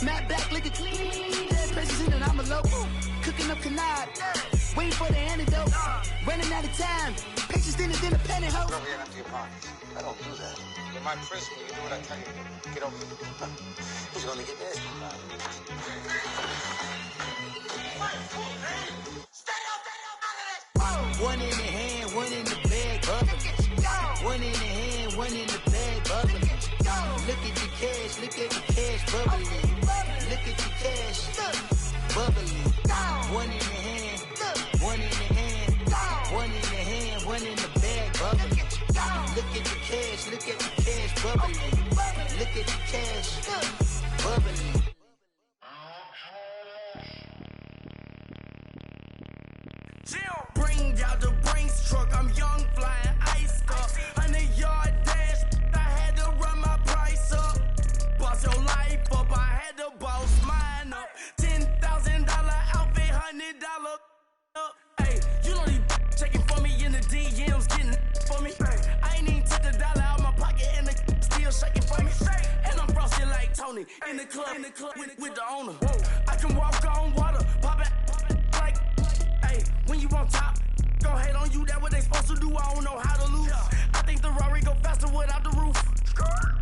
Matte black, liquor clean. Dead president and I'm a local. Cooking up canard. Waiting for the antidote. Running out of time. Patience thinner than a penny hoe. Over here after your parties. I don't do that. In my prison, you do what I tell you to do. Get over here. He's gonna get nasty. One in the hand, one in the bag, bubbling. One in the hand, one in the bag, bubbling. Look at the cash, look at the cash, bubbling. Look at the cash, bubbling. One in the hand, one in the hand, one in the hand, one in the bag, bubbling. Look at the cash, look at the cash, bubbling. Look at the cash, bubbling. Bring out the Brinks truck, I'm young, flying ice up. 100-yard dash, I had to run my price up. Boss your life up, I had to boss mine up. $10,000 outfit, $100 up. Hey, you know these checking for me in the DMs, getting for me. I ain't even took the dollar out my pocket and the still shaking for me. And I'm frosted like Tony in the club with the owner. I can walk on water, pop it like. Hey, when you on top, go hate on you, that what they supposed to do, I don't know how to lose. I think the Rari go faster without the roof.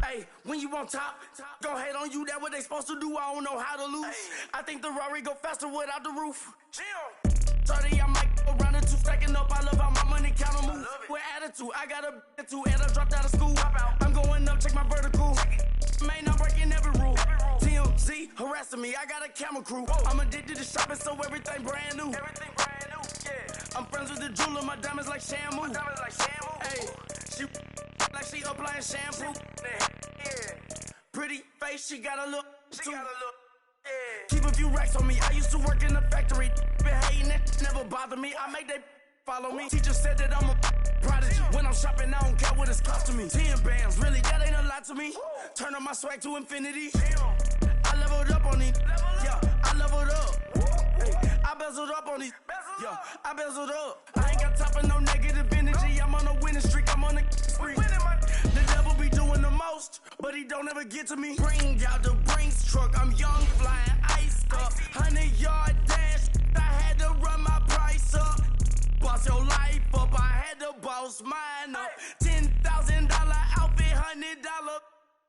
Hey, when you on top, go hate on you, that what they supposed to do, I don't know how to lose. I think the Rari go faster without the roof. 30, I might go round and two, stacking up, I love how my money count on move. With attitude, I got a two, and I dropped out of school. I'm going up, check my vertical. Man, I'm breaking every rule. TMZ harassing me, I got a camera crew. I'm addicted to shopping, so everything brand new. I'm friends with the jeweler, my diamonds like shampoo. Hey, she like she applying shampoo. Pretty face, she got a look. Keep a few racks on me. I used to work in the factory. Been hating it, never bother me. I make they follow me. Teacher said that I'm a prodigy. When I'm shopping, I don't care what it's costing me. 10 bands, really, that ain't a lot to me. Turn up my swag to infinity. I leveled up on these. Yeah, I leveled up. I bezeled up on these. Yeah, I bezeled up. I ain't got time for no negative energy. I'm on a winning streak. I'm on a spree. The devil be doing the most, but he don't ever get to me. Bring out the Brinks truck. I'm young, flying ice up. 100-yard dash. I had to run my price up. Boss your life up. I had to boss mine up. $10,000 outfit, $100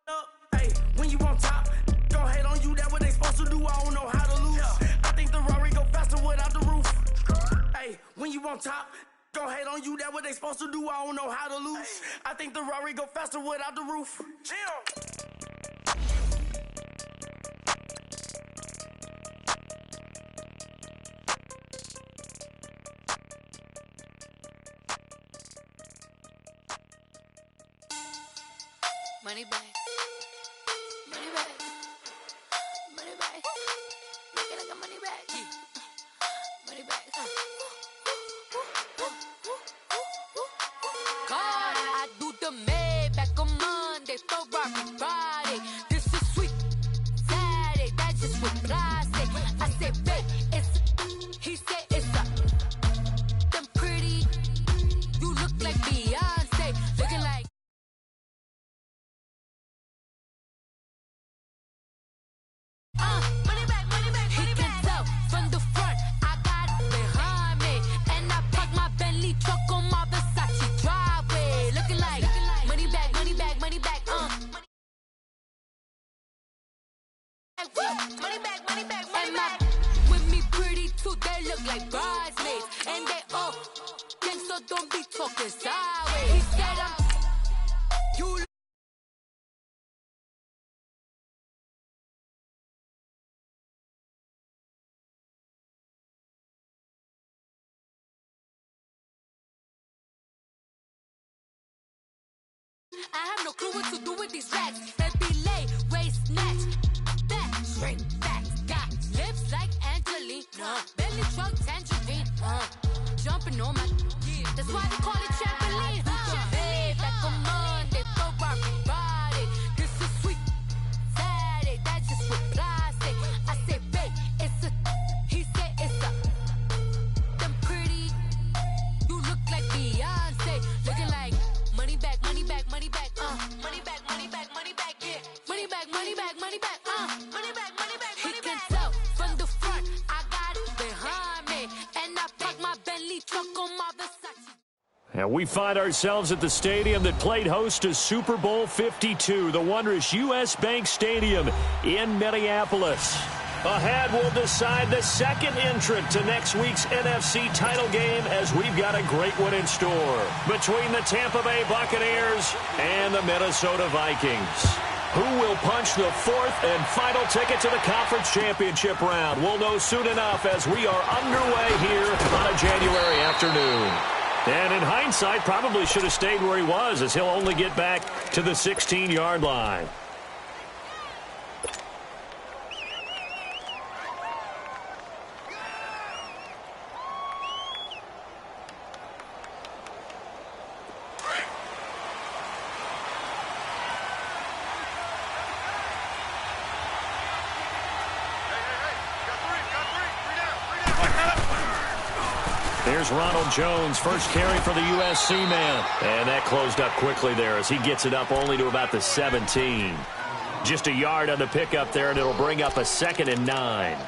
up. Hey, when you on top, go hate on you. That what they supposed to do. I don't know how to lose. I think the Rari go faster without the roof. Hey, when you on top, go hate on you. That what they supposed to do. I don't know how to lose. I think the Rari go faster without the roof. Money back. Money back. Money back. Make it like a money back. Money back. God, I do the Maybach on Monday, Ferrari Friday. This is sweet Saturday, that's just what I say. I say, babe, it's he said it's a them pretty. You look like Beyonce, looking like. Money back, money back, money back. He can tell from the front, I got it behind me, and I park my Bentley truck on my Versace driveway, looking like money back, money back, money back, money back, money back, money back. With me pretty too, they look like bridesmaids, and they all think so. Don't be talking sideways. He said you. I have no clue what to do with these racks. Baby lay, waist snatch, back, straight back. Got lips like Angelina, belly truck tangerine, jumping on my, that's why they call it trampoline. Back on Monday, Ferrari Friday. This is sweet Saturday, that's just what I say. I say, babe, it's a, he said it's a, them pretty, you look like Beyonce, looking like money back, money back, money back, money back, money back, money back, yeah. Money back, money back, money back, money back. And we find ourselves at the stadium that played host to Super Bowl 52, the wondrous U.S. Bank Stadium in Minneapolis. Ahead, we'll decide the second entrant to next week's NFC title game as we've got a great one in store between the Tampa Bay Buccaneers and the Minnesota Vikings. Who will punch the fourth and final ticket to the conference championship round? We'll know soon enough as we are underway here on a January afternoon. And in hindsight, probably should have stayed where he was as he'll only get back to the 16-yard line. Here's Ronald Jones, first carry for the USC man. And that closed up quickly there as he gets it up only to about the 17. Just a yard on the pickup there, and it'll bring up a 2nd and 9.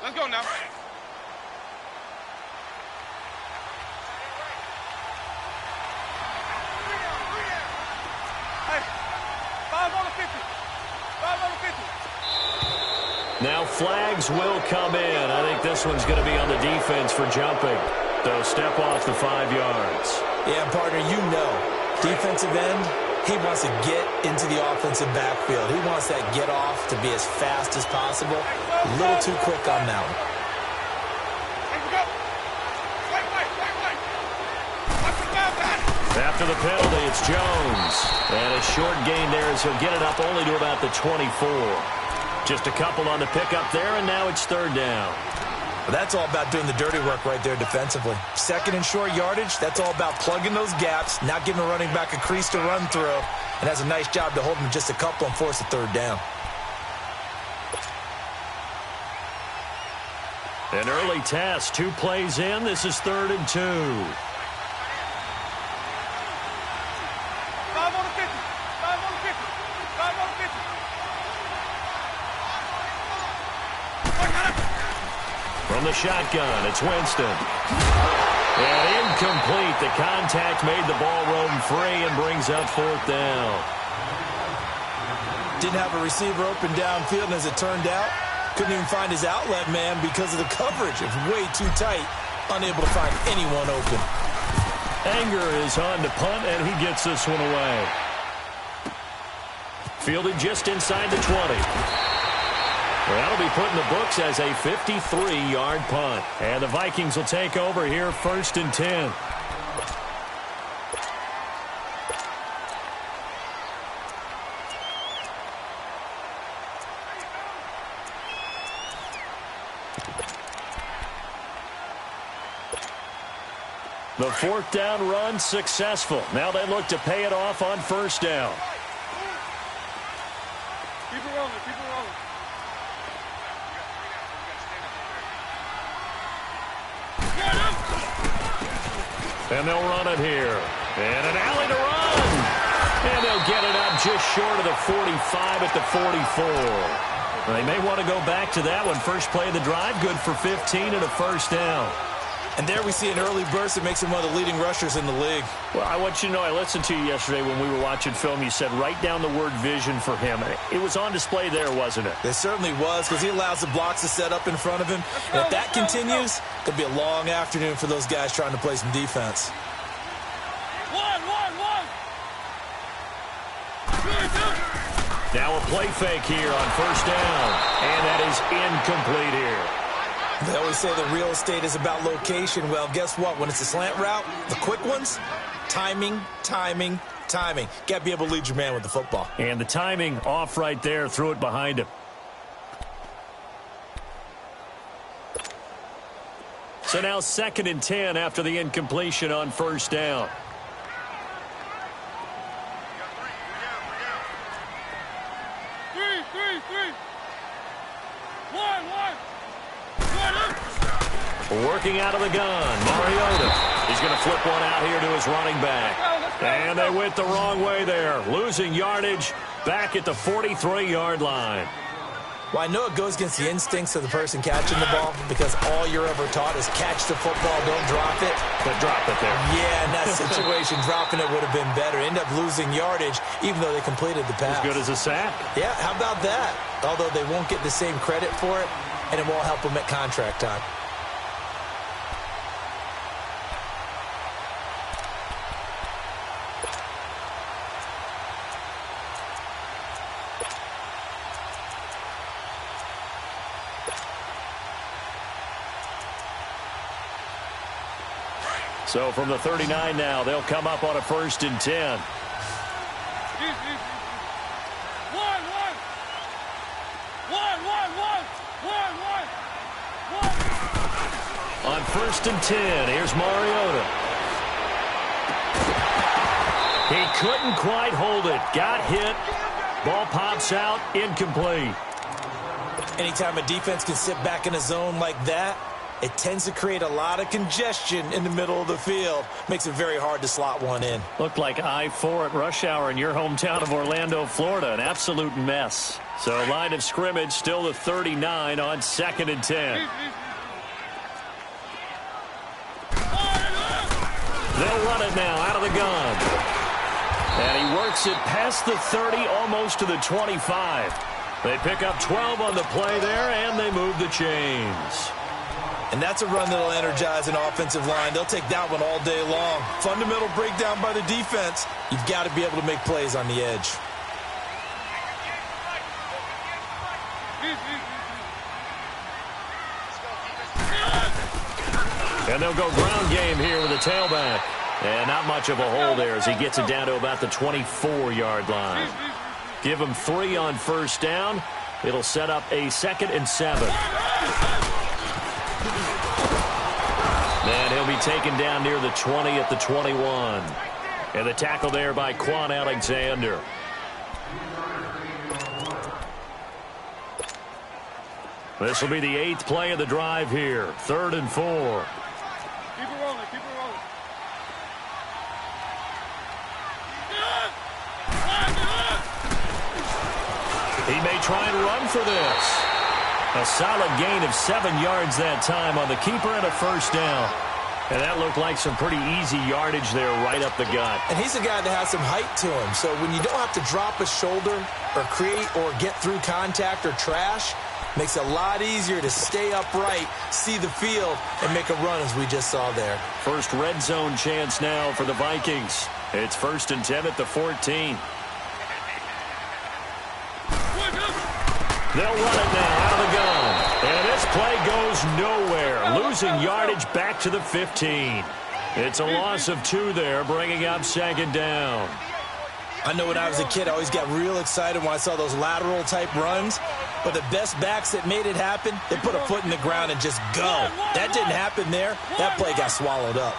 Let's go now. Hey, 5 on the 50. 5 on the 50. Now flags will come in. I think this one's going to be on the defense for jumping. So step off the 5 yards. Yeah, partner, you know, defensive end, he wants to get into the offensive backfield. He wants that get off to be as fast as possible. A little too quick on that one. After the penalty, it's Jones. And a short gain there as he'll get it up only to about the 24. Just a couple on the pickup there, and now it's 3rd down. Well, that's all about doing the dirty work right there defensively. 2nd and short yardage, that's all about plugging those gaps, not giving a running back a crease to run through, and has a nice job to hold him just a couple and force a 3rd down. An early test, 2 plays in. This is 3rd and 2. 5 on the 50. 5 on the 50. 5 on the 50. From the shotgun, it's Winston. And incomplete. The contact made the ball roam free and brings up 4th down. Didn't have a receiver open downfield, and as it turned out, couldn't even find his outlet man because of the coverage. It's way too tight, unable to find anyone open. Anger is on to punt, and he gets this one away. Fielded just inside the 20. Well, that'll be put in the books as a 53-yard punt. And the Vikings will take over here, 1st and 10. The 4th down run successful. Now they look to pay it off on 1st down. Keep it rolling, keep it rolling. And they'll run it here. And an alley to run. And they'll get it up just short of the 45 at the 44. Well, they may want to go back to that one. First play of the drive, good for 15 and a 1st down. And there we see an early burst that makes him one of the leading rushers in the league. Well, I want you to know, I listened to you yesterday when we were watching film. You said write down the word vision for him. It was on display there, wasn't it? It certainly was, because he allows the blocks to set up in front of him. And if that continues, it'll be a long afternoon for those guys trying to play some defense. Now a play fake here on 1st down. And that is incomplete here. They always say the real estate is about location. Well, guess what? When it's a slant route, the quick ones, timing, timing, timing. Got to be able to lead your man with the football. And the timing off right there. Threw it behind him. So now 2nd and 10 after the incompletion on 1st down. Working out of the gun, Mariota. He's going to flip one out here to his running back. And they went the wrong way there, losing yardage back at the 43-yard line. Well, I know it goes against the instincts of the person catching the ball because all you're ever taught is catch the football, don't drop it. But drop it there. Yeah, in that situation, dropping it would have been better. End up losing yardage even though they completed the pass. As good as a sack. Yeah, how about that? Although they won't get the same credit for it, and it won't help them at contract time. So from the 39 now, they'll come up on a 1st and 10. On 1st and 10, here's Mariota. He couldn't quite hold it. Got hit. Ball pops out. Incomplete. Anytime a defense can sit back in a zone like that, it tends to create a lot of congestion in the middle of the field. Makes it very hard to slot one in. Looked like I-4 at rush hour in your hometown of Orlando, Florida. An absolute mess. So line of scrimmage still the 39 on 2nd and 10. They'll run it now out of the gun. And he works it past the 30, almost to the 25. They pick up 12 on the play there, and they move the chains. And that's a run that'll energize an offensive line. They'll take that one all day long. Fundamental breakdown by the defense. You've got to be able to make plays on the edge. And they'll go ground game here with a tailback. And not much of a hole there as he gets it down to about the 24-yard line. Give him 3 on 1st down. It'll set up a 2nd and 7. And he'll be taken down near the 20 at the 21. And the tackle there by Quan Alexander. This will be the 8th play of the drive here. 3rd and 4. Keep it rolling, keep it rolling. He may try and run for this. A solid gain of 7 yards that time on the keeper and a 1st down. And that looked like some pretty easy yardage there right up the gut. And he's a guy that has some height to him. So when you don't have to drop a shoulder or create or get through contact or trash, makes it a lot easier to stay upright, see the field, and make a run as we just saw there. First red zone chance now for the Vikings. It's 1st and 10 at the 14. They'll run it now out of the gun. And this play goes nowhere. Losing yardage back to the 15. It's a loss of 2 there, bringing up 2nd down. I know when I was a kid, I always got real excited when I saw those lateral-type runs. But the best backs that made it happen, they put a foot in the ground and just go. That didn't happen there. That play got swallowed up.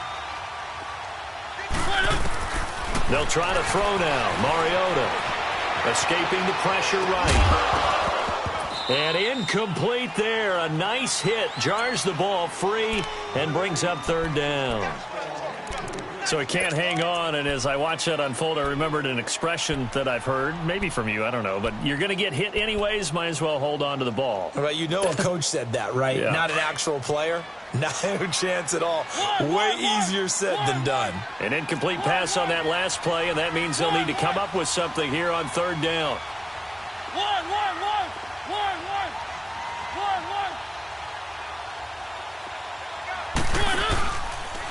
They'll try to throw now. Mariota escaping the pressure right. And incomplete there. A nice hit. Jars the ball free and brings up 3rd down. So he can't hang on, and as I watch that unfold, I remembered an expression that I've heard, maybe from you, I don't know, but you're going to get hit anyways, might as well hold on to the ball. Right, you know a coach said that, right? Yeah. Not an actual player. No chance at all. Way easier said than done. An incomplete pass on that last play, and that means they'll need to come up with something here on 3rd down.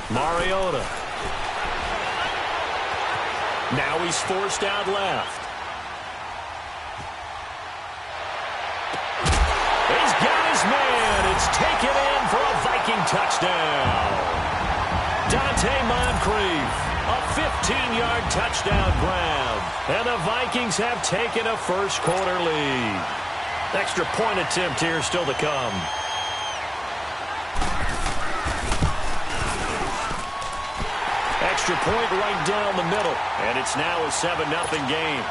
Mariota. Now he's forced out left. He's got his man. It's taken in for a Viking touchdown. Dante Moncrief, a 15-yard touchdown grab. And the Vikings have taken a first-quarter lead. Extra point attempt here still to come. Extra point right down the middle, and it's now a 7-0 game.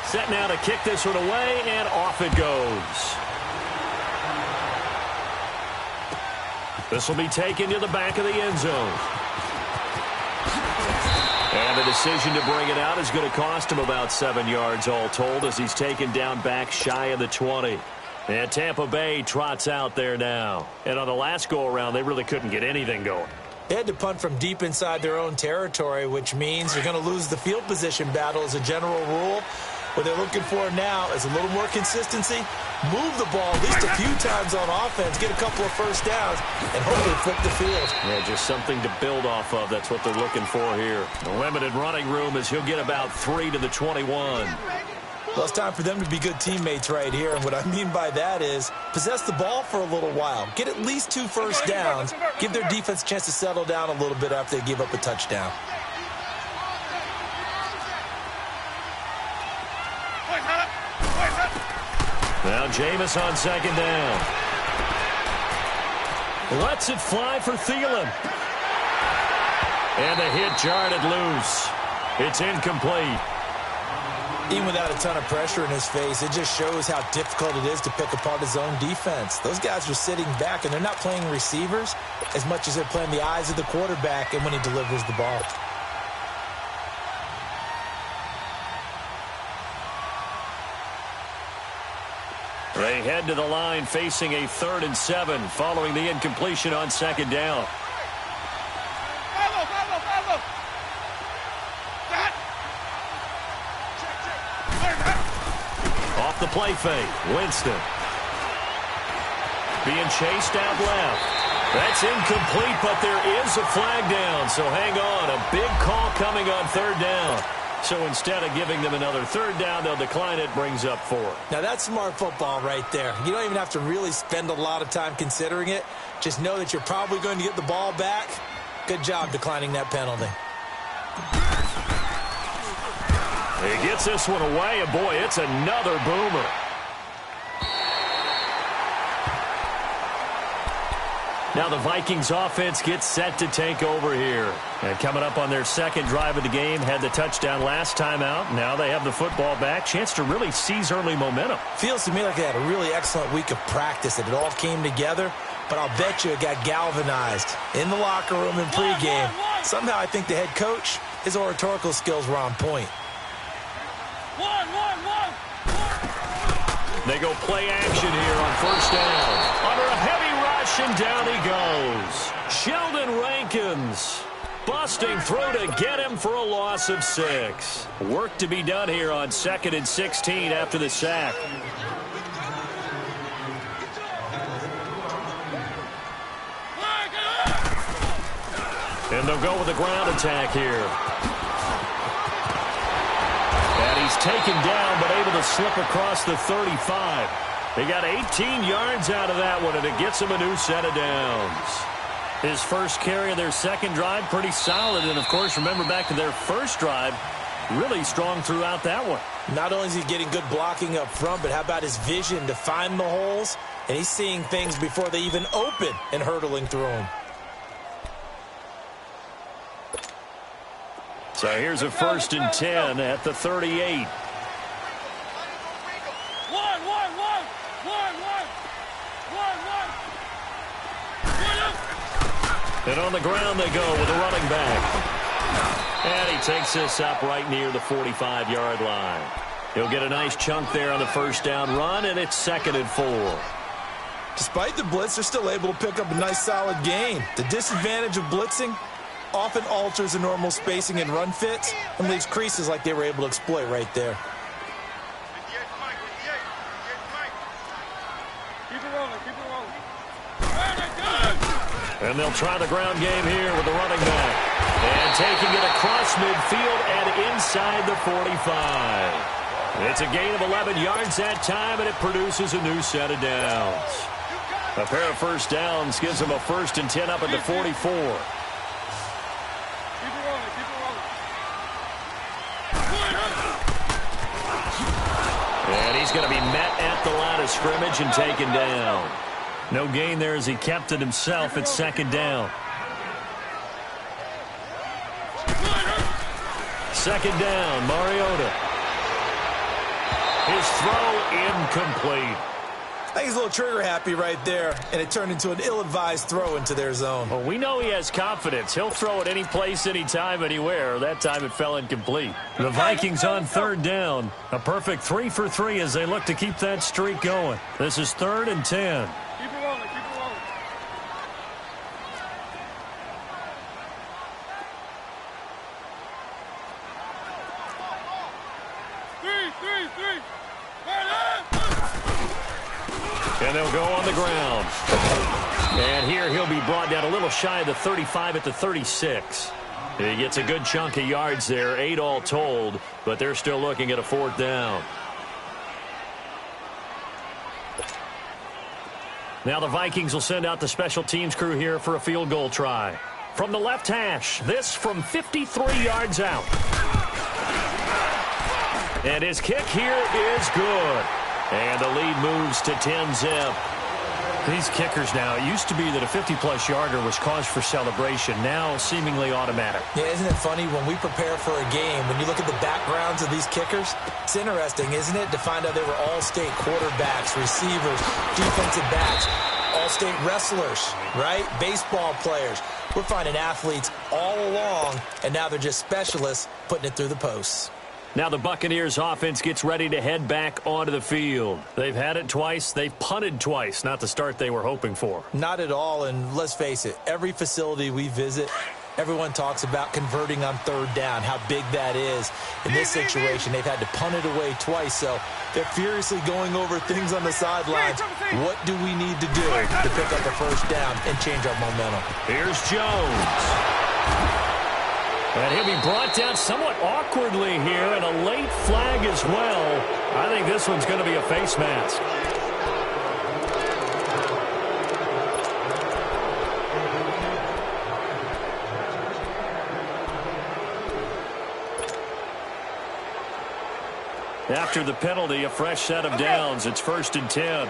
Set now to kick this one away, and off it goes. This will be taken to the back of the end zone. And the decision to bring it out is going to cost him about 7 yards all told as he's taken down back shy of the 20. And Tampa Bay trots out there now. And on the last go-around, they really couldn't get anything going. They had to punt from deep inside their own territory, which means you're going to lose the field position battle as a general rule. What they're looking for now is a little more consistency, move the ball at least a few times on offense, get a couple of first downs, and hopefully flip the field. Yeah, just something to build off of. That's what they're looking for here. The limited running room as he'll get about 3 to the 21. Well, it's time for them to be good teammates right here, and what I mean by that is possess the ball for a little while, get at least 2 first downs, give their defense a chance to settle down a little bit after they give up a touchdown. Now Jameis on second down. Lets it fly for Thielen. And the hit jarred it loose. It's incomplete. Even without a ton of pressure in his face, it just shows how difficult it is to pick apart his own defense. Those guys are sitting back, and they're not playing receivers as much as they're playing the eyes of the quarterback and when he delivers the ball. They head to the line facing a 3rd and 7 following the incompletion on second down. Off the play fake, Winston. Being chased out left. That's incomplete, but there is a flag down, so hang on. A big call coming on 3rd down. So instead of giving them another 3rd down, they'll decline it, brings up 4. Now that's smart football right there. You don't even have to really spend a lot of time considering it. Just know that you're probably going to get the ball back. Good job declining that penalty. He gets this one away, and boy, it's another boomer. Now the Vikings offense gets set to take over here. And coming up on their second drive of the game, had the touchdown last time out. Now they have the football back. Chance to really seize early momentum. Feels to me like they had a really excellent week of practice, that it all came together. But I'll bet you it got galvanized in the locker room in pregame. Somehow I think the head coach, his oratorical skills were on point. They go play action here on 1st down. Under a heavy rush, and down he goes. Sheldon Rankins busting through to get him for a loss of 6. Work to be done here on 2nd and 16 after the sack. And they'll go with the ground attack here. And he's taken down, but able to slip across the 35. They got 18 yards out of that one, and it gets him a new set of downs. His first carry of their second drive, pretty solid. And, of course, remember back to their first drive, really strong throughout that one. Not only is he getting good blocking up front, but how about his vision to find the holes? And he's seeing things before they even open and hurtling through them. So here's a 1st and 10 at the 38. And on the ground they go with a running back. And he takes this up right near the 45-yard line. He'll get a nice chunk there on the 1st down run, and it's 2nd and 4. Despite the blitz, they're still able to pick up a nice solid gain. The disadvantage of blitzing often alters the normal spacing and run fits and leaves creases like they were able to exploit right there. And they'll try the ground game here with the running back. And taking it across midfield and inside the 45. It's a gain of 11 yards that time, and it produces a new set of downs. A pair of 1st downs gives them a 1st and 10 up at the 44. And he's going to be met at the line of scrimmage and taken down. No gain there as he kept it himself at 2nd down. 2nd down, Mariota. His throw incomplete. I think he's a little trigger happy right there, and it turned into an ill-advised throw into their zone. Well, we know he has confidence. He'll throw it any place, anytime, anywhere. That time it fell incomplete. The Vikings on third down. A perfect 3 for 3 as they look to keep that streak going. This is 3rd and 10. Keep it rolling, keep it rolling. Three. And they'll go on the ground. And here he'll be brought down a little shy of the 35 at the 36. He gets a good chunk of yards there, 8 all told, but they're still looking at a 4th down. Now the Vikings will send out the special teams crew here for a field goal try. From the left hash, this from 53 yards out. And his kick here is good. And the lead moves to 10-zip. These kickers now, it used to be that a 50-plus yarder was cause for celebration, now seemingly automatic. Yeah, isn't it funny when we prepare for a game, when you look at the backgrounds of these kickers, it's interesting, isn't it, to find out they were all-state quarterbacks, receivers, defensive backs, all-state wrestlers, right? Baseball players. We're finding athletes all along, and now they're just specialists putting it through the posts. Now the Buccaneers offense gets ready to head back onto the field. They've had it twice. They've punted twice. Not the start they were hoping for. Not at all, and let's face it, every facility we visit, everyone talks about converting on 3rd down, how big that is. In this situation, they've had to punt it away twice, so they're furiously going over things on the sidelines. What do we need to do to pick up the 1st down and change our momentum? Here's Jones. And he'll be brought down somewhat awkwardly here, and a late flag as well. I think this one's going to be a face mask. After the penalty, a fresh set of downs. It's 1st and 10.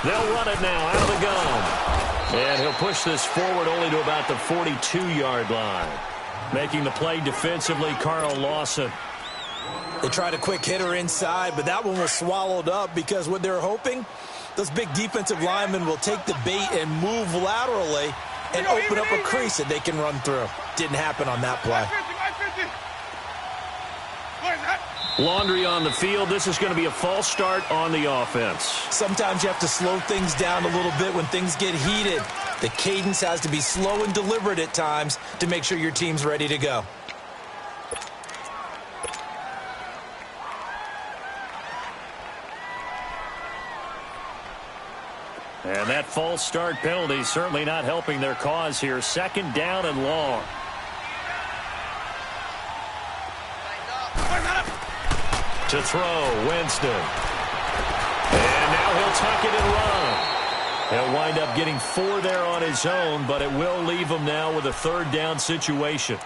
They'll run it now out of the gun. And he'll push this forward only to about the 42-yard line. Making the play defensively, Carl Lawson. They tried a quick hitter inside, but that one was swallowed up because what they're hoping, those big defensive linemen will take the bait and move laterally and open up a crease that they can run through. Didn't happen on that play. Laundry on the field. This is going to be a false start on the offense. Sometimes you have to slow things down a little bit when things get heated. The cadence has to be slow and deliberate at times to make sure your team's ready to go. And that false start penalty certainly not helping their cause here. 2nd down and long. To throw, Winston. And now he'll tuck it and run. He'll wind up getting 4 there on his own, but it will leave him now with a 3rd down situation.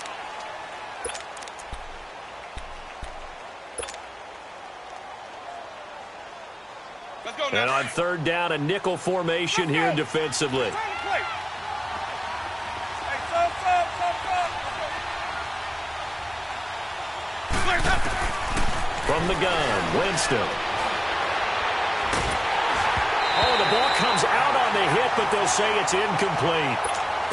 And on 3rd down, a nickel formation here defensively. From the gun, Winston. Oh, the ball comes out on the hit, but they'll say it's incomplete.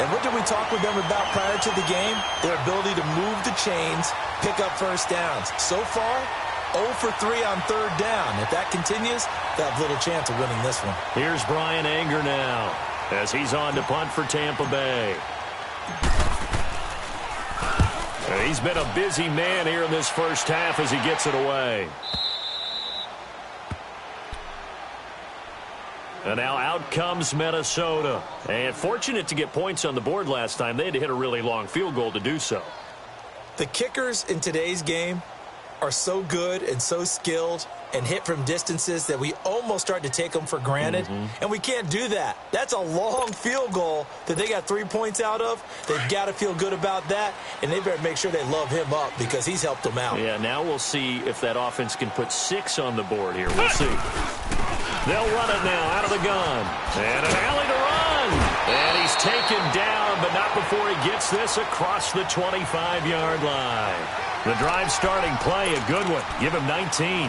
And what did we talk with them about prior to the game? Their ability to move the chains, pick up 1st downs. So far, 0 for 3 on 3rd down. If that continues, they'll have little chance of winning this one. Here's Brian Anger now as he's on to punt for Tampa Bay. He's been a busy man here in this 1st half as he gets it away. And now out comes Minnesota. And fortunate to get points on the board last time. They had to hit a really long field goal to do so. The kickers in today's game are so good and so skilled and hit from distances that we almost start to take them for granted. And we can't do that. That's a long field goal that they got 3 points out of. They've got to feel good about that, and they better make sure they love him up because he's helped them out. Yeah, now we'll see if that offense can put 6 on the board here. We'll see. They'll run it now out of the gun. And an alley to run. And he's taken down, but not before he gets this across the 25-yard line. The drive starting play, a good one. Give him 19.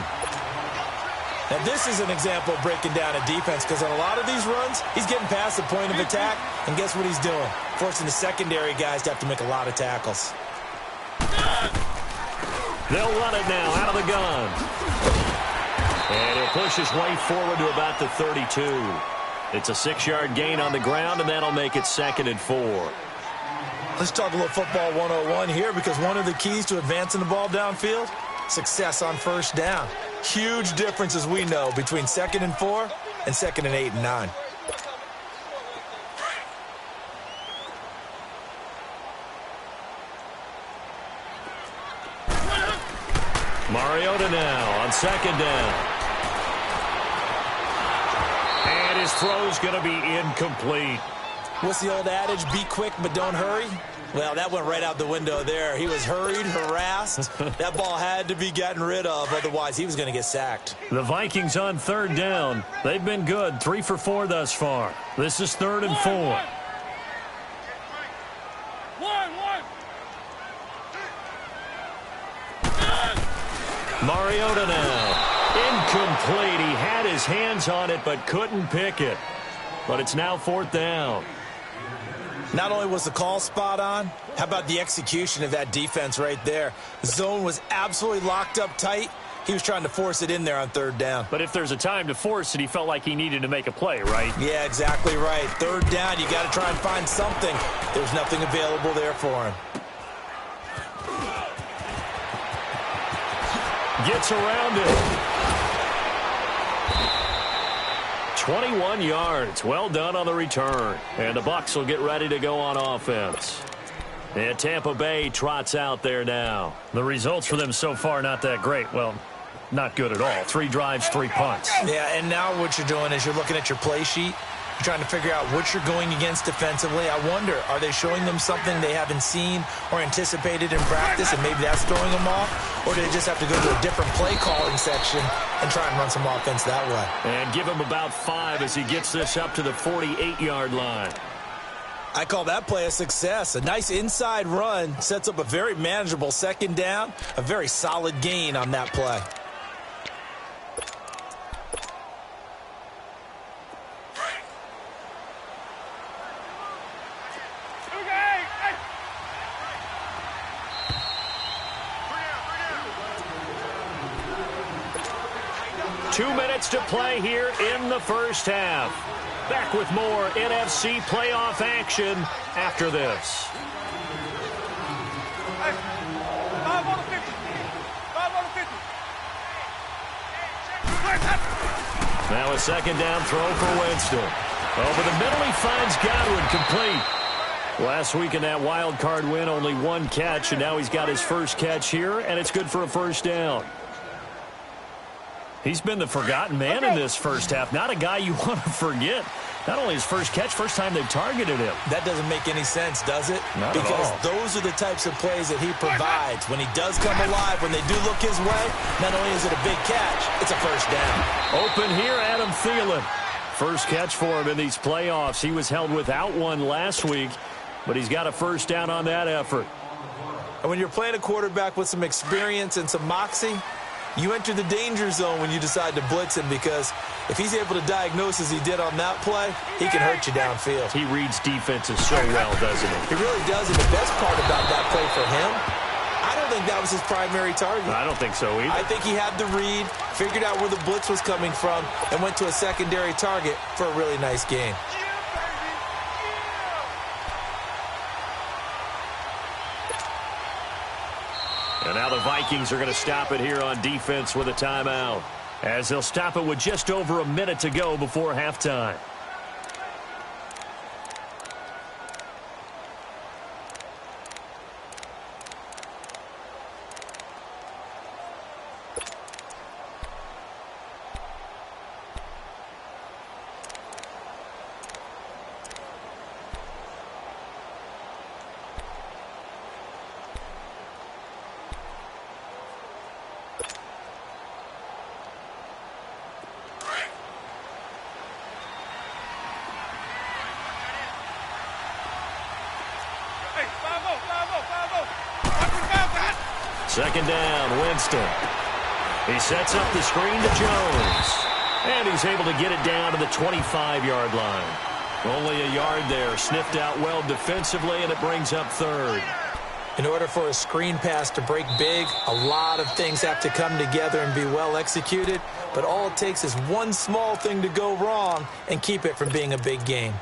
Now, this is an example of breaking down a defense because on a lot of these runs, he's getting past the point of attack, and guess what he's doing? Forcing the secondary guys to have to make a lot of tackles. They'll run it now out of the gun. And he'll push his way forward to about the 32. It's a 6-yard gain on the ground, and that'll make it 2nd and 4. Let's talk a little football 101 here because one of the keys to advancing the ball downfield, success on first down. Huge difference, as we know, between 2nd and 4 and 2nd and 8 and 9. Mariota now on 2nd down. And his throw's going to be incomplete. What's the old adage? Be quick, but don't hurry. Well, that went right out the window there. He was hurried, harassed. That ball had to be gotten rid of, otherwise he was going to get sacked. The Vikings on 3rd down. They've been good, 3 for 4 thus far. This is 3rd and 4. Mariota now. Incomplete. He had his hands on it but couldn't pick it. But it's now 4th down. Not only was the call spot on, how about the execution of that defense right there? The zone was absolutely locked up tight. He was trying to force it in there on 3rd down. But if there's a time to force it, he felt like he needed to make a play, right? Yeah, exactly right. 3rd down, you got to try and find something. There's nothing available there for him. Gets around it. 21 yards. Well done on the return. And the Bucs will get ready to go on offense. And Tampa Bay trots out there now. The results for them so far not that great. Well, not good at all. 3 drives, 3 punts. Yeah, and now what you're doing is you're looking at your play sheet. You're trying to figure out what you're going against defensively. I wonder, are they showing them something they haven't seen or anticipated in practice, and maybe that's throwing them off? Or do they just have to go to a different play calling section and try and run some offense that way? And give him about 5 as he gets this up to the 48-yard line. I call that play a success. A nice inside run sets up a very manageable 2nd down, a very solid gain on that play. Two minutes to play here in the first half. Back with more NFC playoff action after this. Hey, 5 on the 50. 5 on the 50. Now a 2nd down throw for Winston. Over the middle, he finds Godwin complete. Last week in that wild card win, only 1 catch, and now he's got his first catch here, and it's good for a 1st down. He's been the forgotten man in this first half. Not a guy you want to forget. Not only his first catch, first time they've targeted him. That doesn't make any sense, does it? Not because at all. Those are the types of plays that he provides. When he does come alive, when they do look his way, not only is it a big catch, it's a 1st down. Open here, Adam Thielen. First catch for him in these playoffs. He was held without one last week, but he's got a 1st down on that effort. And when you're playing a quarterback with some experience and some moxie, you enter the danger zone when you decide to blitz him, because if he's able to diagnose as he did on that play, he can hurt you downfield. He reads defenses so well, doesn't he? He really does, and the best part about that play for him, I don't think that was his primary target. I don't think so either. I think he had the read, figured out where the blitz was coming from, and went to a secondary target for a really nice gain. And now the Vikings are going to stop it here on defense with a timeout, as they'll stop it with just over a minute to go before halftime. Second down, Winston. He sets up the screen to Jones. And he's able to get it down to the 25-yard line. Only a yard there, sniffed out well defensively, and it brings up third. In order for a screen pass to break big, a lot of things have to come together and be well executed, but all it takes is one small thing to go wrong and keep it from being a big game.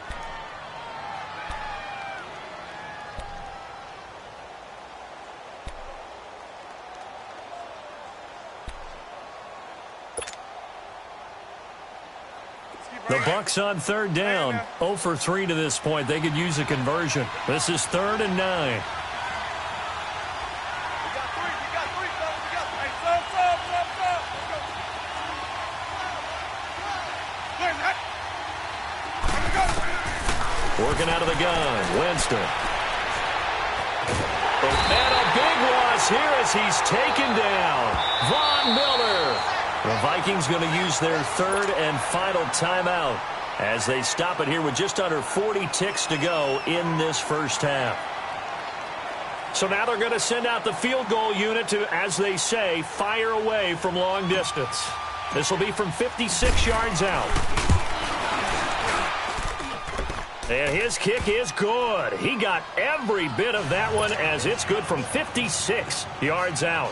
The Bucs on third down. 0 for 3 to this point. They could use a conversion. This is 3rd and 9. We got three, fellas. We got three. Hey, sub. Let's go. Working out of the gun. Winston. And a big loss here as he's taken down. Von Miller. The Vikings going to use their 3rd and final timeout as they stop it here with just under 40 ticks to go in this first half. So now they're going to send out the field goal unit to, as they say, fire away from long distance. This will be from 56 yards out. And his kick is good. He got every bit of that one as it's good from 56 yards out.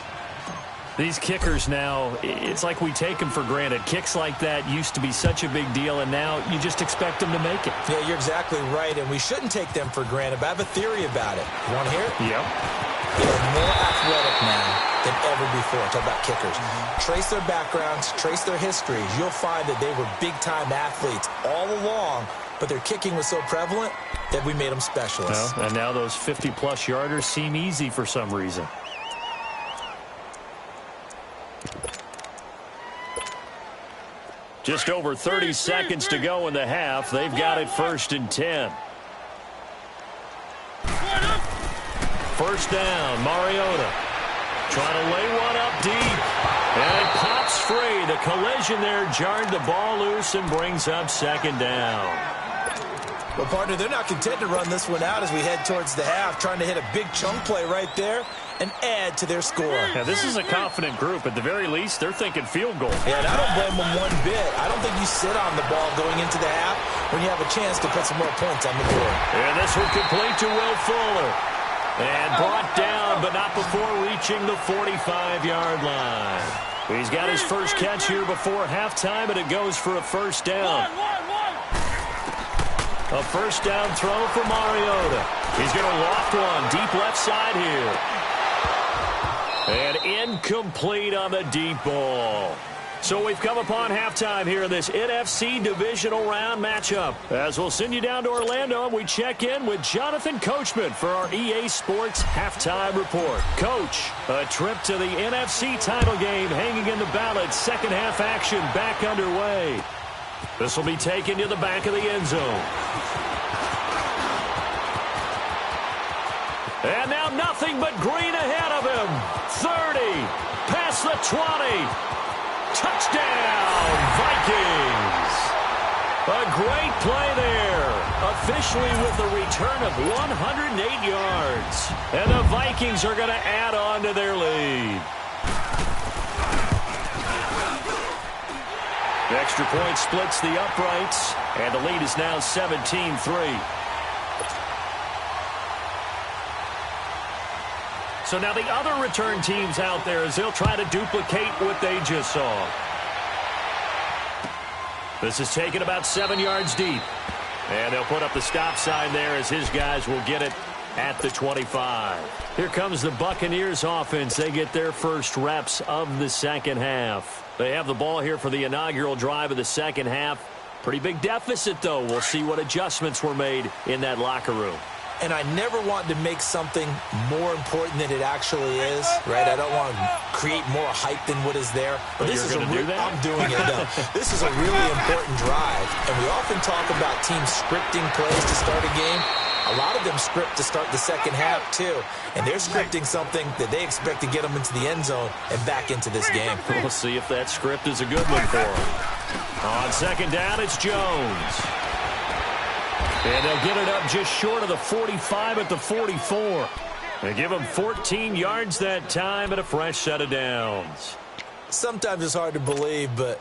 These kickers now, it's like we take them for granted. Kicks like that used to be such a big deal, and now you just expect them to make it. Yeah, you're exactly right, and we shouldn't take them for granted, but I have a theory about it. You want to hear it? Yep. They're more athletic now than ever before. Talk about kickers. Trace their backgrounds, trace their histories. You'll find that they were big-time athletes all along, but their kicking was so prevalent that we made them specialists. Well, and now those 50-plus yarders seem easy for some reason. Just over 30 seconds to go in the half. They've got it 1st and 10. First down, Mariota. Trying to lay one up deep. And it pops free. The collision there jarred the ball loose and brings up 2nd down. Well, partner, they're not content to run this one out as we head towards the half, trying to hit a big chunk play right there and add to their score. Yeah, this is a confident group. At the very least, they're thinking field goal. Yeah, and I don't blame them one bit. I don't think you sit on the ball going into the half when you have a chance to put some more points on the board. And this one complete to Will Fuller. And brought down, but not before reaching the 45-yard line. He's got his first catch here before halftime, and it goes for a first down. A first down throw for Mariota. He's going to loft one deep left side here. And incomplete on the deep ball. So we've come upon halftime here in this NFC divisional round matchup. As we'll send you down to Orlando, and we check in with Jonathan Coachman for our EA Sports halftime report. Coach, a trip to the NFC title game hanging in the balance. Second half action back underway. This will be taken to the back of the end zone. And now nothing but green ahead of him. 30, past the 20. Touchdown, Vikings. A great play there. Officially with a return of 108 yards. And the Vikings are going to add on to their lead. The extra point splits the uprights, and the lead is now 17-3. So now the other return teams out there as they'll try to duplicate what they just saw. This is taken about 7 yards deep. And they'll put up the stop sign there as his guys will get it at the 25. Here comes the Buccaneers offense. They get their first reps of the second half. They have the ball here for the inaugural drive of the second half. Pretty big deficit, though. We'll see what adjustments were made in that locker room. And I never want to make something more important than it actually is, right? I don't want to create more hype than what is there. But this is I'm doing it, though. This is a really important drive. And we often talk about teams scripting plays to start a game. A lot of them script to start the second half, too. And they're scripting something that they expect to get them into the end zone and back into this game. We'll see if that script is a good one for them. On second down, it's Jones. And they'll get it up just short of the 45 at the 44. They give him 14 yards that time and a fresh set of downs. Sometimes it's hard to believe, but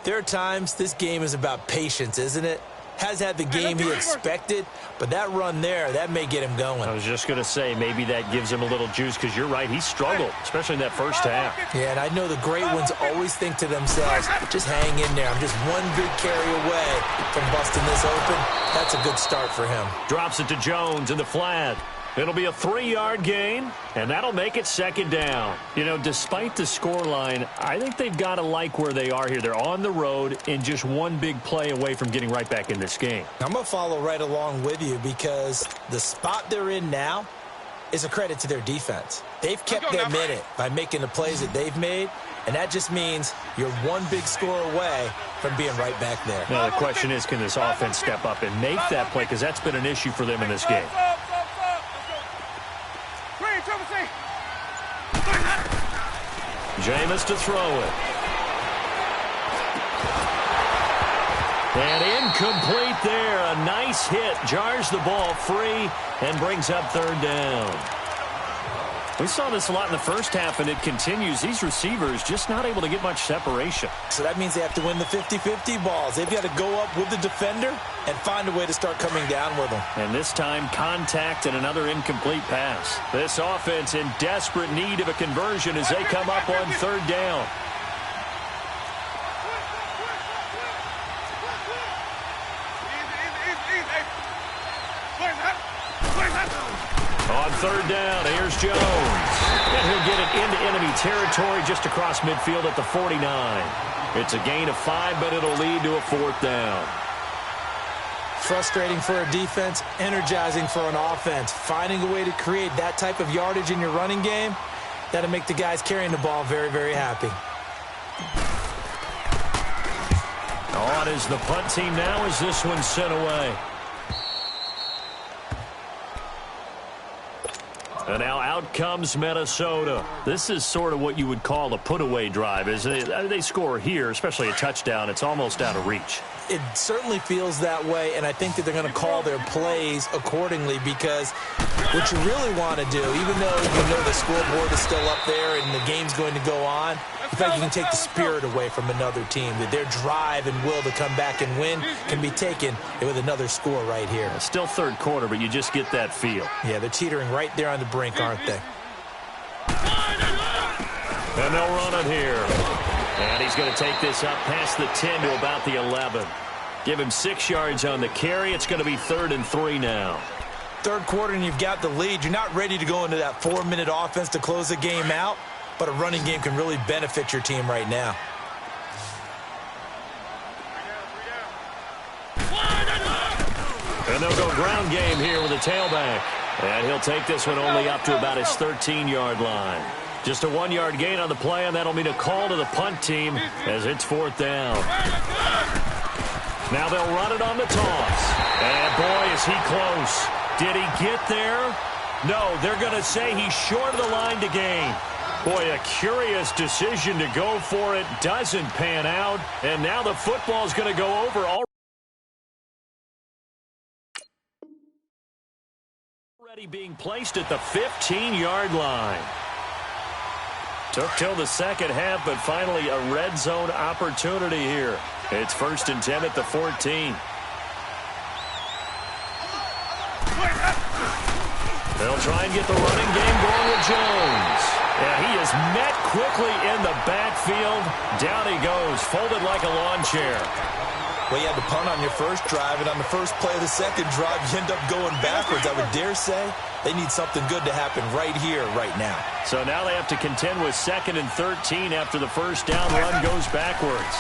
there are times this game is about patience, isn't it? Has had the game he expected, but that run there, that may get him going. I was just going to say, maybe that gives him a little juice, because you're right, he struggled, especially in that first half. Yeah, and I know the great ones always think to themselves, just hang in there. I'm just one big carry away from busting this open. That's a good start for him. Drops it to Jones in the flat. It'll be a 3-yard gain, and that'll make it second down. You know, despite the scoreline, I think they've got to like where they are here. They're on the road and just one big play away from getting right back in this game. I'm going to follow right along with you because the spot they're in now is a credit to their defense. They've kept them in it by making the plays that they've made, and that just means you're one big score away from being right back there. Now, the question is, can this offense step up and make that play? Because that's been an issue for them in this game. Jameis to throw it. And incomplete there. A nice hit. Jars the ball free and brings up third down. We saw this a lot in the first half, and it continues. These receivers just not able to get much separation. So that means they have to win the 50-50 balls. They've got to go up with the defender and find a way to start coming down with them. And this time, contact and another incomplete pass. This offense in desperate need of a conversion as they come up on third down. On third down, here's Jones. And he'll get it into enemy territory just across midfield at the 49. It's a gain of 5, but it'll lead to a fourth down. Frustrating for a defense, energizing for an offense. Finding a way to create that type of yardage in your running game, that'll make the guys carrying the ball very, very happy. On is the punt team now as this one's sent away. And now out comes Minnesota. This is sort of what you would call a put-away drive. As they score here, especially a touchdown, it's almost out of reach. It certainly feels that way, and I think that they're going to call their plays accordingly because what you really want to do, even though you know the scoreboard is still up there and the game's going to go on, in fact, you can take the spirit away from another team. That their drive and will to come back and win can be taken with another score right here. It's still third quarter, but you just get that feel. Yeah, they're teetering right there on the brink, aren't they? And they'll run it here. And he's going to take this up past the 10 to about the 11. Give him 6 yards on the carry. It's going to be 3rd and 3 now. Third quarter and you've got the lead. You're not ready to go into that 4-minute offense to close the game out, but a running game can really benefit your team right now. And they'll go ground game here with a tailback. And he'll take this one only up to about his 13-yard line. Just a 1-yard gain on the play, and that'll mean a call to the punt team as it's 4th down. Now they'll run it on the toss. And boy, is he close. Did he get there? No, they're going to say he's short of the line to gain. Boy, a curious decision to go for it. Doesn't pan out. And now the football's going to go over already being placed at the 15-yard line. Took till the second half, but finally a red zone opportunity here. It's 1st and 10 at the 14. They'll try and get the running game going with Jones. Yeah, he is met quickly in the backfield. Down he goes, folded like a lawn chair. Well, you had to punt on your first drive, and on the first play of the second drive, you end up going backwards. I would dare say they need something good to happen right here, right now. So now they have to contend with 2nd and 13 after the first down run goes backwards.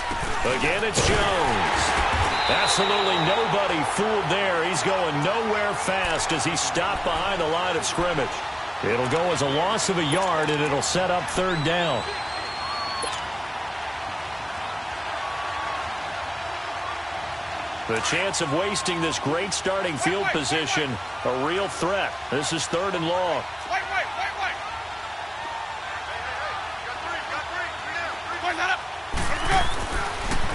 Again, it's Jones. Absolutely nobody fooled there. He's going nowhere fast as he stopped behind the line of scrimmage. It'll go as a loss of a yard, and it'll set up 3rd down. The chance of wasting this great starting field position, a real threat. This is 3rd and long.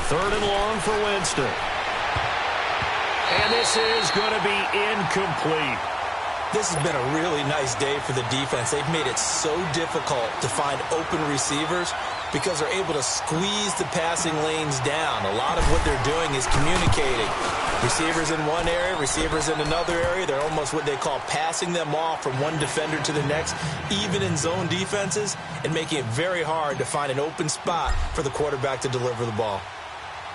Third and long for Winston. And this is going to be incomplete. This has been a really nice day for the defense. They've made it so difficult to find open receivers because they're able to squeeze the passing lanes down. A lot of what they're doing is communicating. Receivers in one area, receivers in another area. They're almost what they call passing them off from one defender to the next, even in zone defenses, and making it very hard to find an open spot for the quarterback to deliver the ball.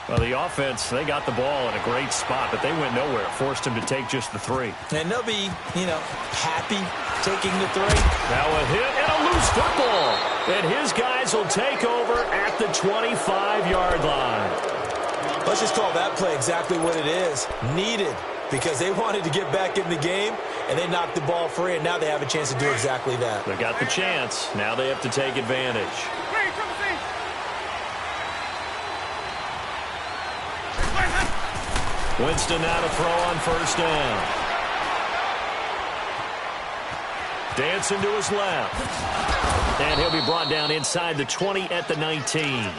Well, the offense, they got the ball in a great spot, but they went nowhere. Forced him to take just the 3. And they'll be, happy taking the 3. Now a hit and a loose football. And his guys will take over at the 25-yard line. Let's just call that play exactly what it is. Needed, because they wanted to get back in the game, and they knocked the ball free, and now they have a chance to do exactly that. They got the chance. Now they have to take advantage. Winston now to throw on first down. Dancing to his left. And he'll be brought down inside the 20 at the 19.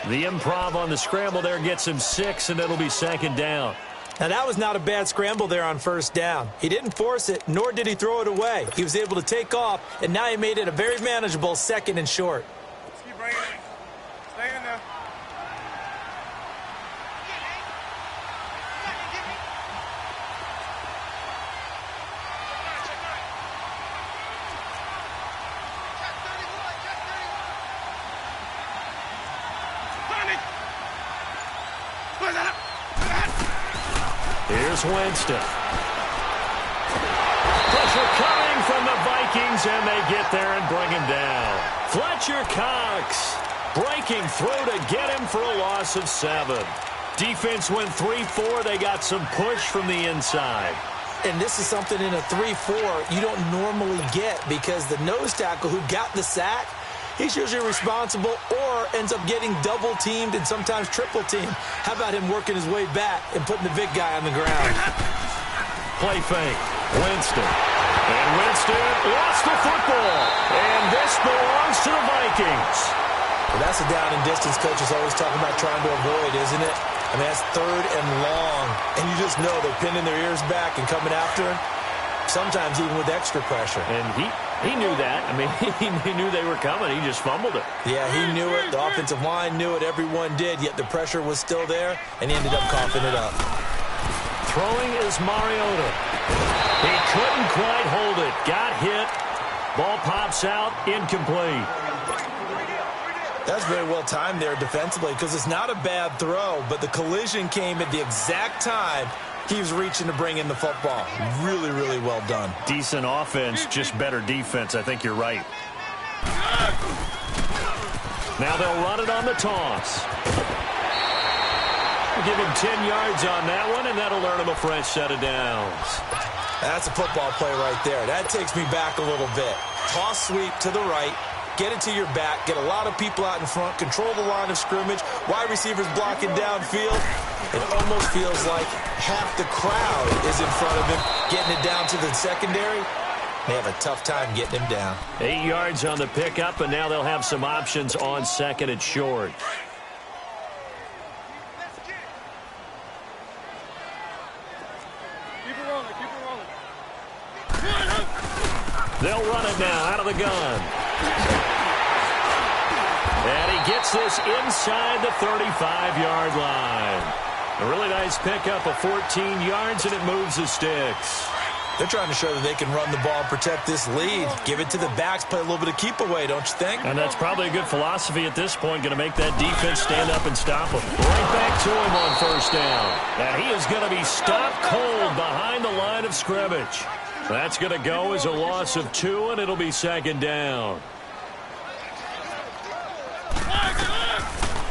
The improv on the scramble there gets him 6, and it'll be second down. Now, that was not a bad scramble there on first down. He didn't force it, nor did he throw it away. He was able to take off, and now he made it a very manageable 2nd and short. Keep bringing it. Stay in there. Here's Winston. Pressure coming from the Vikings, and they get there and bring him down. Fletcher Cox breaking through to get him for a loss of 7. Defense went 3-4. They got some push from the inside. And this is something in a 3-4 you don't normally get, because the nose tackle who got the sack, he's usually responsible or ends up getting double-teamed and sometimes triple-teamed. How about him working his way back and putting the big guy on the ground? Play fake. Winston. And Winston lost the football. And this belongs to the Vikings. Well, that's a down and distance coach is always talking about trying to avoid, isn't it? I mean, that's 3rd and long. And you just know they're pinning their ears back and coming after him, sometimes even with extra pressure. And he knew that. I mean, he knew they were coming. He just fumbled it. Yeah, he knew it. The offensive line knew it. Everyone did, yet the pressure was still there, and he ended up coughing it up. Throwing is Mariota. He couldn't quite hold it. Got hit. Ball pops out. Incomplete. That's very well timed there defensively, because it's not a bad throw, but the collision came at the exact time he was reaching to bring in the football. Really, really well done. Decent offense, just better defense. I think you're right. Now they'll run it on the toss. We'll give him 10 yards on that one, and that'll earn him a fresh set of downs. That's a football play right there. That takes me back a little bit. Toss sweep to the right. Get it to your back. Get a lot of people out in front. Control the line of scrimmage. Wide receivers blocking downfield. It almost feels like half the crowd is in front of him, getting it down to the secondary. They have a tough time getting him down. 8 yards on the pickup, and now they'll have some options on 2nd and short. Keep it rolling. Keep it rolling. They'll run it now out of the gun. And he gets this inside the 35-yard line. A really nice pickup of 14 yards, and it moves the sticks. They're trying to show that they can run the ball and protect this lead. Give it to the backs, play a little bit of keep away, don't you think? And that's probably a good philosophy at this point, going to make that defense stand up and stop him. Right back to him on first down. And he is going to be stopped cold behind the line of scrimmage. That's going to go as a loss of 2, and it'll be 2nd down.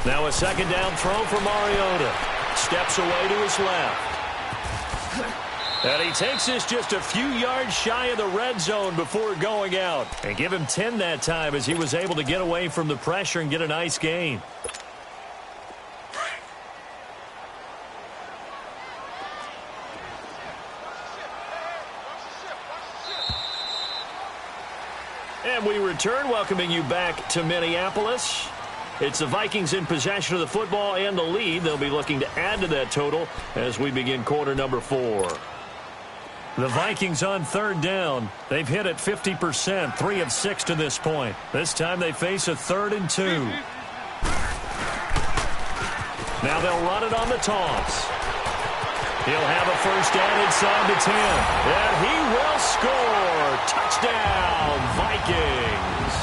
Now a 2nd down throw for Mariota. Steps away to his left. And he takes this just a few yards shy of the red zone before going out. And give him 10 that time as he was able to get away from the pressure and get a nice gain. And we return, welcoming you back to Minneapolis. It's the Vikings in possession of the football and the lead. They'll be looking to add to that total as we begin quarter number 4. The Vikings on third down. They've hit it 50%, 3 of 6 to this point. This time they face a 3rd and 2. Now they'll run it on the toss. He'll have a first down inside the 10. And he will score. Touchdown, Vikings.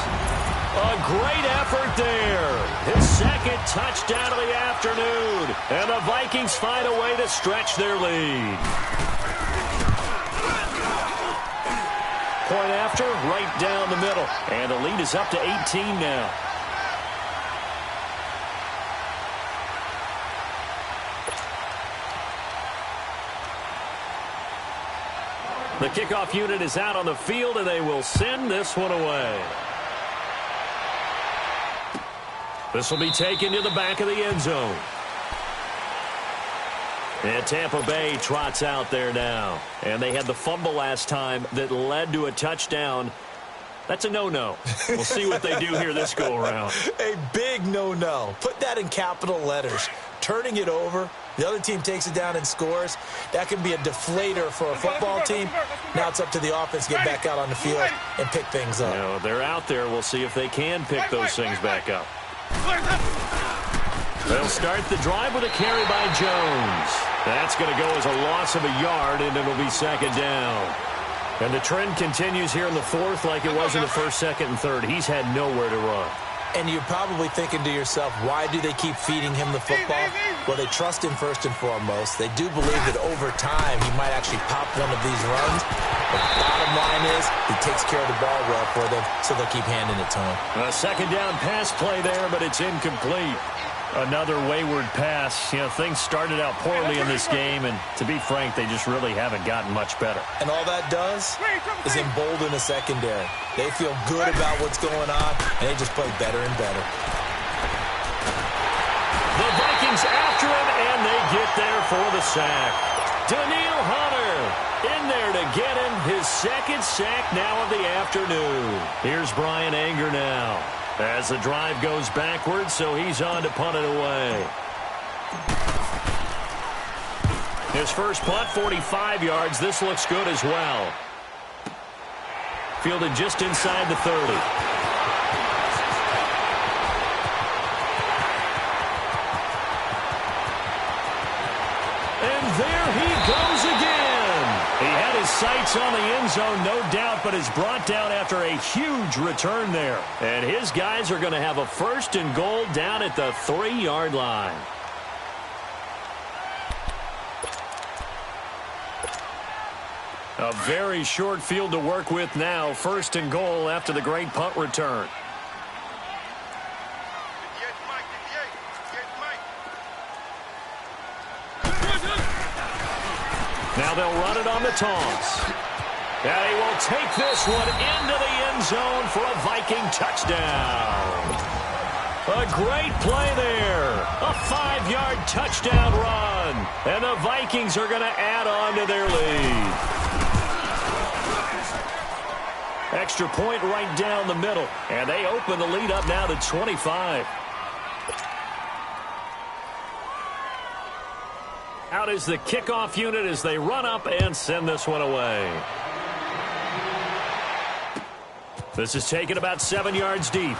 A great effort there. His second touchdown of the afternoon. And the Vikings find a way to stretch their lead. Point after, right down the middle. And the lead is up to 18 now. The kickoff unit is out on the field, and they will send this one away. This will be taken to the back of the end zone. And Tampa Bay trots out there now. And they had the fumble last time that led to a touchdown. That's a no-no. We'll see what they do here this go-around. A big no-no. Put that in capital letters. Turning it over, the other team takes it down and scores. That can be a deflator for a football team. Now it's up to the offense to get back out on the field and pick things up. You know, they're out there. We'll see if they can pick those things back up. They'll start the drive with a carry by Jones. That's going to go as a loss of a yard, and it'll be second down. And the trend continues here in the fourth like it was in the first, second, and third. He's had nowhere to run. And you're probably thinking to yourself, why do they keep feeding him the football? Well, they trust him first and foremost. They do believe that over time he might actually pop one of these runs. But the bottom line is he takes care of the ball well for them, so they'll keep handing it to him. A second down pass play there, but it's incomplete. Another wayward pass. You know, things started out poorly in this game, and to be frank, they just really haven't gotten much better. And all that does is embolden the secondary. They feel good about what's going on, and they just play better and better. The Vikings after him, and they get there for the sack. Daniil Hunter in there to get him his second sack now of the afternoon. Here's Brian Anger now. As the drive goes backwards, so he's on to punt it away. His first punt, 45 yards. This looks good as well. Fielded just inside the 30. And there he goes again. He had his sights on the end zone, no doubt, but is brought down after a huge return there. And his guys are going to have a first and goal down at the 3-yard line. A very short field to work with now. First and goal after the great punt return. Now they'll run it on the toss. And he will take this one into the end zone for a Viking touchdown. A great play there. A 5-yard touchdown run. And the Vikings are going to add on to their lead. Extra point right down the middle. And they open the lead up now to 25. Out is the kickoff unit as they run up and send this one away. This is taken about 7 yards deep.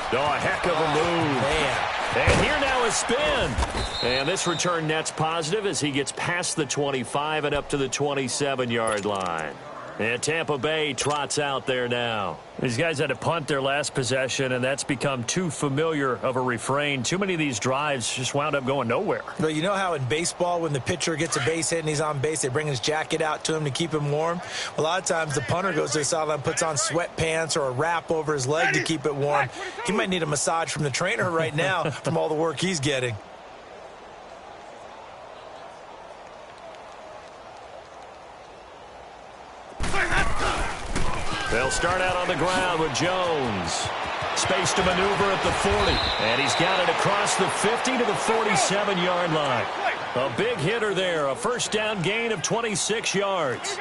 Oh, a heck of a move. Man. And here now is spin. And this return net's positive as he gets past the 25 and up to the 27-yard line. And Tampa Bay trots out there now. These guys had to punt their last possession, and that's become too familiar of a refrain. Too many of these drives just wound up going nowhere. But you know how in baseball, when the pitcher gets a base hit and he's on base, they bring his jacket out to him to keep him warm? A lot of times the punter goes to the sideline, puts on sweatpants or a wrap over his leg to keep it warm. He might need a massage from the trainer right now from all the work he's getting. They'll start out on the ground with Jones. Space to maneuver at the 40. And he's got it across the 50 to the 47-yard line. A big hitter there. A first down gain of 26 yards.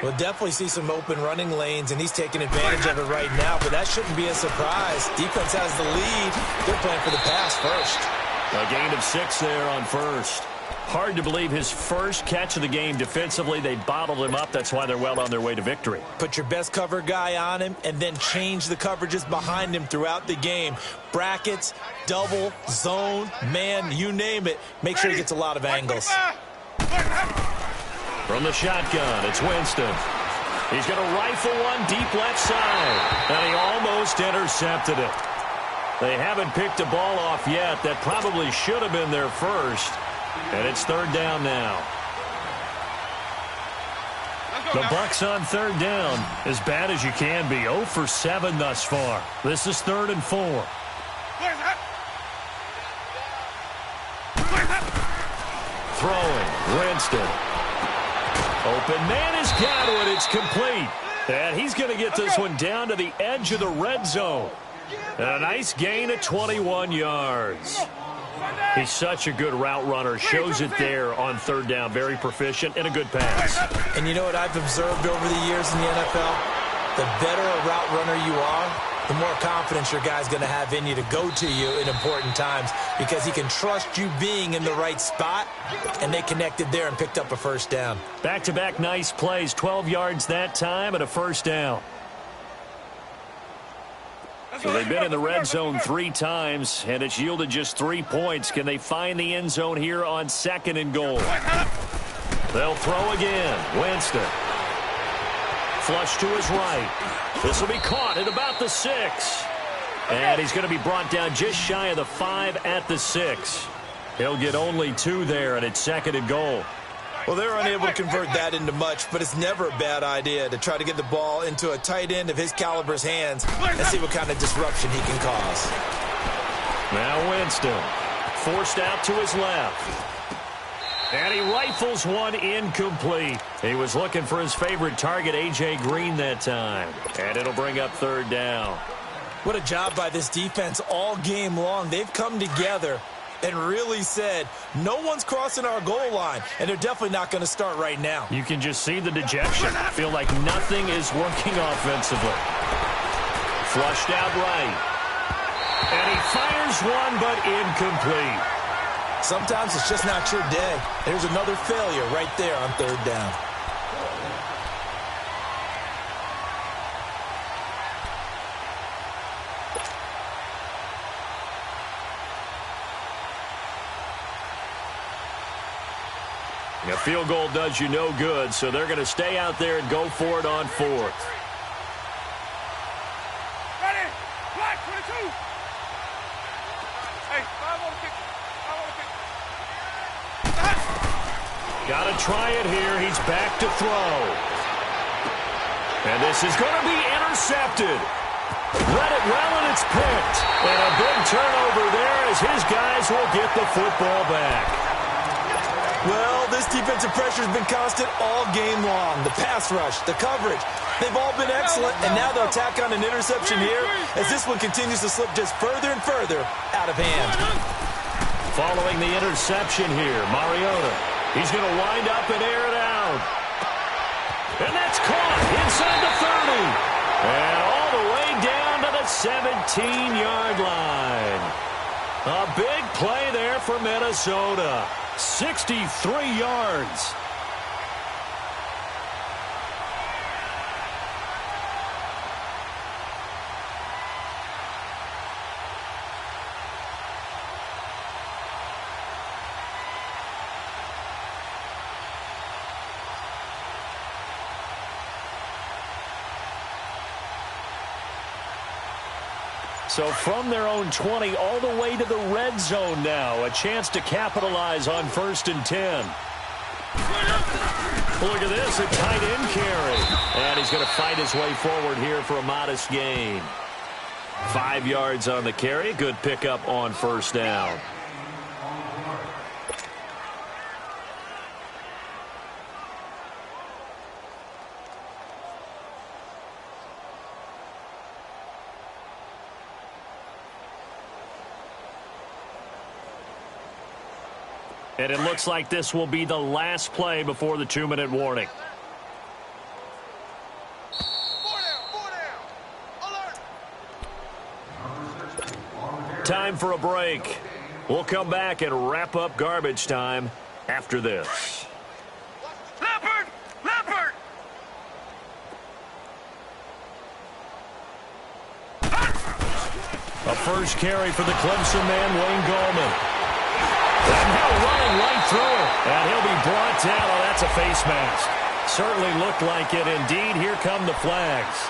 We'll definitely see some open running lanes, and he's taking advantage of it right now, but that shouldn't be a surprise. Defense has the lead. They're playing for the pass first. A gain of 6 there on first. Hard to believe his first catch of the game defensively. They bottled him up. That's why they're well on their way to victory. Put your best cover guy on him and then change the coverages behind him throughout the game. Brackets, double, zone, man, you name it. Make sure he gets a lot of angles. From the shotgun, it's Winston. He's going to rifle one deep left side, and he almost intercepted it. They haven't picked a ball off yet. That probably should have been their first, and it's third down now. The Bucs on third down, as bad as you can be. 0 for 7 thus far. This is 3rd and 4. Throwing, Winston. Open man has got it. It's complete. And he's going to get this one down to the edge of the red zone. And a nice gain of 21 yards. He's such a good route runner. Shows it there on third down. Very proficient and a good pass. And you know what I've observed over the years in the NFL? The better a route runner you are, the more confidence your guy's going to have in you to go to you in important times because he can trust you being in the right spot, and they connected there and picked up a first down. Back-to-back nice plays. 12 yards that time and a first down. So they've been in the red zone 3 times, and it's yielded just 3 points. Can they find the end zone here on 2nd and goal? They'll throw again. Winston. Flush to his right. This will be caught at about the 6. And he's going to be brought down just shy of the 5 at the 6. He'll get only 2 there, and it's 2nd and goal. Well, they're unable to convert that into much, but it's never a bad idea to try to get the ball into a tight end of his caliber's hands and see what kind of disruption he can cause. Now Winston, forced out to his left. And he rifles one incomplete. He was looking for his favorite target, A.J. Green, that time. And it'll bring up third down. What a job by this defense all game long. They've come together and really said, no one's crossing our goal line, and they're definitely not going to start right now. You can just see the dejection. Feel like nothing is working offensively. Flushed out right. And he fires one, but incomplete. Sometimes it's just not your day. There's another failure right there on third down. A field goal does you no good, so they're going to stay out there and go for it on 4th. Ready? Black 22. Hey, 5 on the kick. 5 on the kick. Got to try it here. He's back to throw. And this is going to be intercepted. Read it well, and it's picked. And a big turnover there as his guys will get the football back. Well, this defensive pressure has been constant all game long. The pass rush, the coverage, they've all been excellent, and now they'll tack on an interception here as this one continues to slip just further and further out of hand. Following the interception here, Mariota. He's going to wind up and air it out. And that's caught inside the 30. And all the way down to the 17-yard line. A big play there for Minnesota. 63 yards. So from their own 20 all the way to the red zone now. A chance to capitalize on 1st and 10. Look at this, a tight end carry. And he's going to fight his way forward here for a modest gain. 5 yards on the carry. Good pickup on 1st down. And it looks like this will be the last play before the 2-minute warning. 4 down. Alert. Time for a break. We'll come back and wrap up garbage time after this. Leopard! Leopard! A first carry for the Clemson man, Wayne Gallman. And now running right through it. And he'll be brought down. Oh, that's a face mask. Certainly looked like it. Indeed, here come the flags.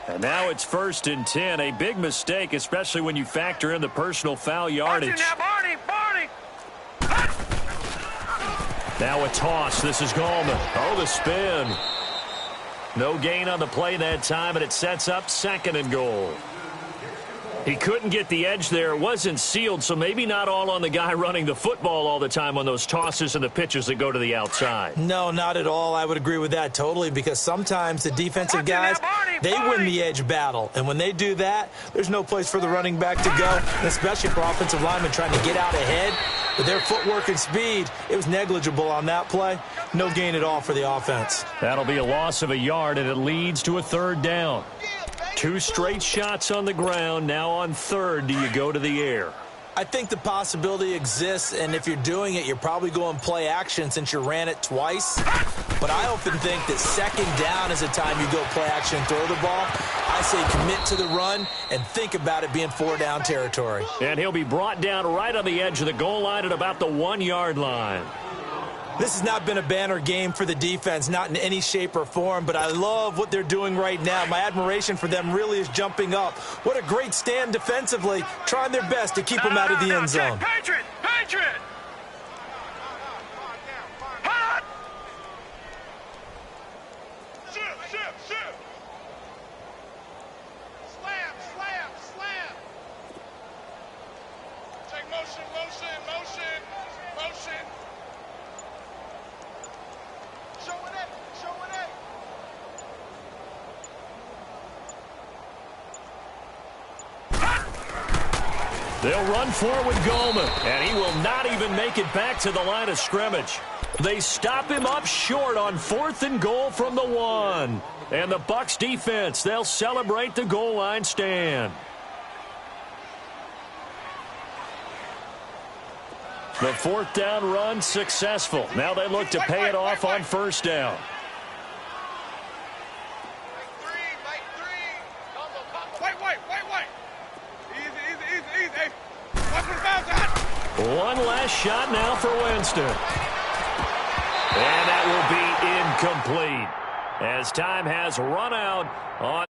And now it's 1st and 10. A big mistake, especially when you factor in the personal foul yardage. Now a toss. This is Gallman. Oh, the spin. No gain on the play that time, and it sets up 2nd and goal. He couldn't get the edge there. It wasn't sealed, so maybe not all on the guy running the football all the time on those tosses and the pitches that go to the outside. No, not at all. I would agree with that totally, because sometimes the defensive guys, they win the edge battle. And when they do that, there's no place for the running back to go, especially for offensive linemen trying to get out ahead. With their footwork and speed, it was negligible on that play. No gain at all for the offense. That'll be a loss of a yard, and it leads to a 3rd down. 2 straight shots on the ground. Now on 3rd, do you go to the air? I think the possibility exists, and if you're doing it, you're probably going play action since you ran it twice. But I often think that 2nd down is the time you go play action and throw the ball. I say commit to the run and think about it being 4-down territory. And he'll be brought down right on the edge of the goal line at about the 1-yard line. This has not been a banner game for the defense, not in any shape or form, but I love what they're doing right now. My admiration for them really is jumping up. What a great stand defensively, trying their best to keep them out of the end zone. Patriot! Patriot! Hot! Shift! Slam! Take motion! Show it in! They'll run forward with Gallman, and he will not even make it back to the line of scrimmage. They stop him up short on 4th and goal from the 1. And the Bucs defense, they'll celebrate the goal line stand. The 4th down run successful. Now they look to pay it off on 1st down. Easy. One last shot now for Winston. And that will be incomplete as time has run out on